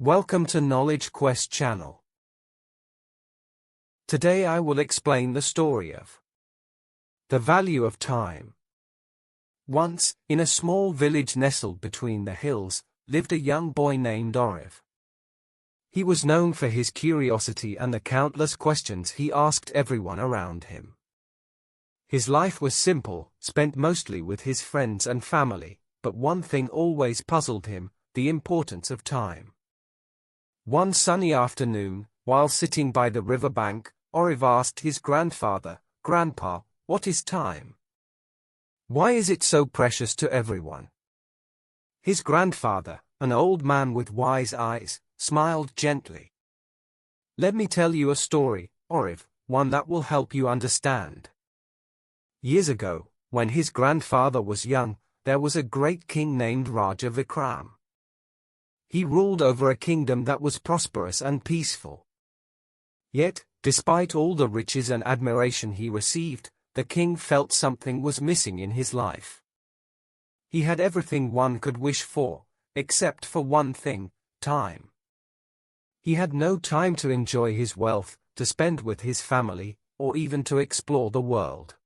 Welcome to Knowledge Quest channel. Today I will explain the story of the value of time. Once, in a small village nestled between the hills, lived a young boy named Oriv. He was known for his curiosity and the countless questions he asked everyone around him. His life was simple, spent mostly with his friends and family, but one thing always puzzled him: the importance of time. One sunny afternoon, while sitting by the riverbank, Oriv asked his grandfather, "Grandpa, what is time? Why is it so precious to everyone?" His grandfather, an old man with wise eyes, smiled gently. "Let me tell you a story, Oriv, one that will help you understand." Years ago, when his grandfather was young, there was a great king named Raja Vikram. He ruled over a kingdom that was prosperous and peaceful. Yet, despite all the riches and admiration he received, the king felt something was missing in his life. He had everything one could wish for, except for one thing: time. He had no time to enjoy his wealth, to spend with his family, or even to explore the world.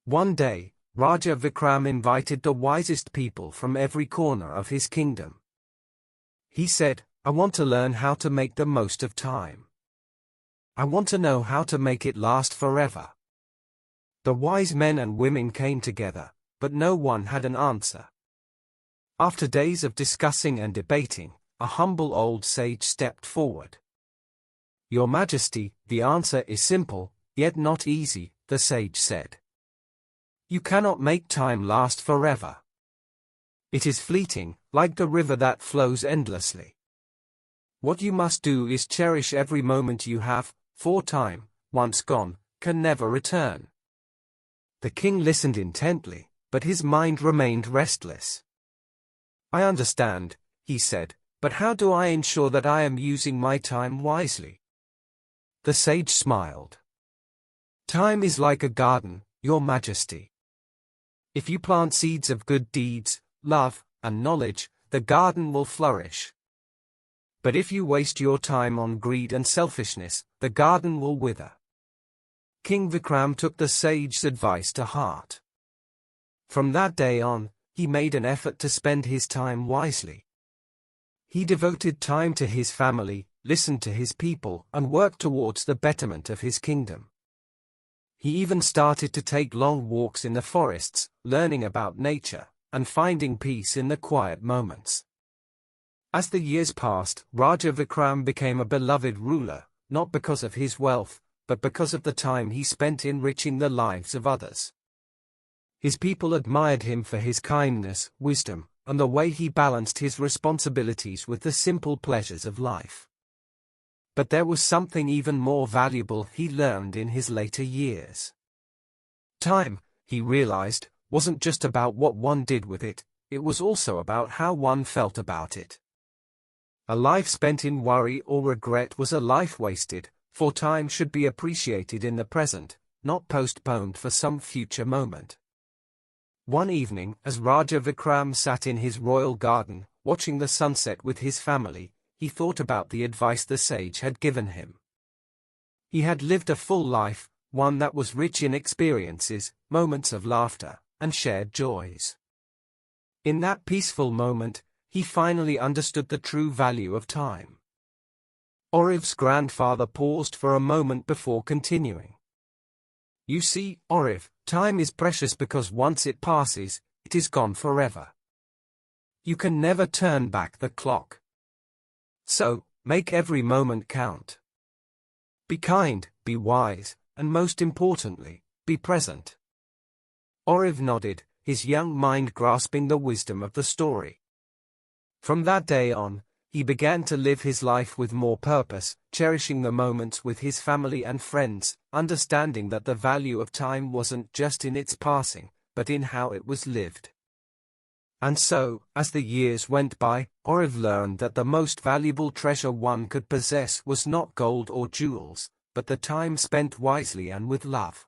One day, Raja Vikram invited the wisest people from every corner of his kingdom. He said, "I want to learn how to make the most of time. I want to know how to make it last forever." The wise men and women came together, but no one had an answer. After days of discussing and debating, a humble old sage stepped forward. "Your Majesty, the answer is simple, yet not easy," the sage said. "You cannot make time last forever. It is fleeting, like the river that flows endlessly. What you must do is cherish every moment you have, for time, once gone, can never return." The king listened intently, but his mind remained restless. "I understand," he said, "but how do I ensure that I am using my time wisely?" The sage smiled. "Time is like a garden, Your Majesty. If you plant seeds of good deeds, love, and knowledge, the garden will flourish. But if you waste your time on greed and selfishness, the garden will wither." King Vikram took the sage's advice to heart. From that day on, he made an effort to spend his time wisely. He devoted time to his family, listened to his people, and worked towards the betterment of his kingdom. He even started to take long walks in the forests, learning about nature, and finding peace in the quiet moments. As the years passed, Raja Vikram became a beloved ruler, not because of his wealth, but because of the time he spent enriching the lives of others. His people admired him for his kindness, wisdom, and the way he balanced his responsibilities with the simple pleasures of life. But there was something even more valuable he learned in his later years. Time, he realized, wasn't just about what one did with it, it was also about how one felt about it. A life spent in worry or regret was a life wasted, for time should be appreciated in the present, not postponed for some future moment. One evening, as Raja Vikram sat in his royal garden, watching the sunset with his family, he thought about the advice the sage had given him. He had lived a full life, one that was rich in experiences, moments of laughter, and shared joys. In that peaceful moment, he finally understood the true value of time. Oriv's grandfather paused for a moment before continuing. "You see, Oriv, time is precious because once it passes, it is gone forever. You can never turn back the clock. So, make every moment count. Be kind, be wise, and most importantly, be present." Oriv nodded, his young mind grasping the wisdom of the story. From that day on, he began to live his life with more purpose, cherishing the moments with his family and friends, understanding that the value of time wasn't just in its passing, but in how it was lived. And so, as the years went by, Oriv learned that the most valuable treasure one could possess was not gold or jewels, but the time spent wisely and with love.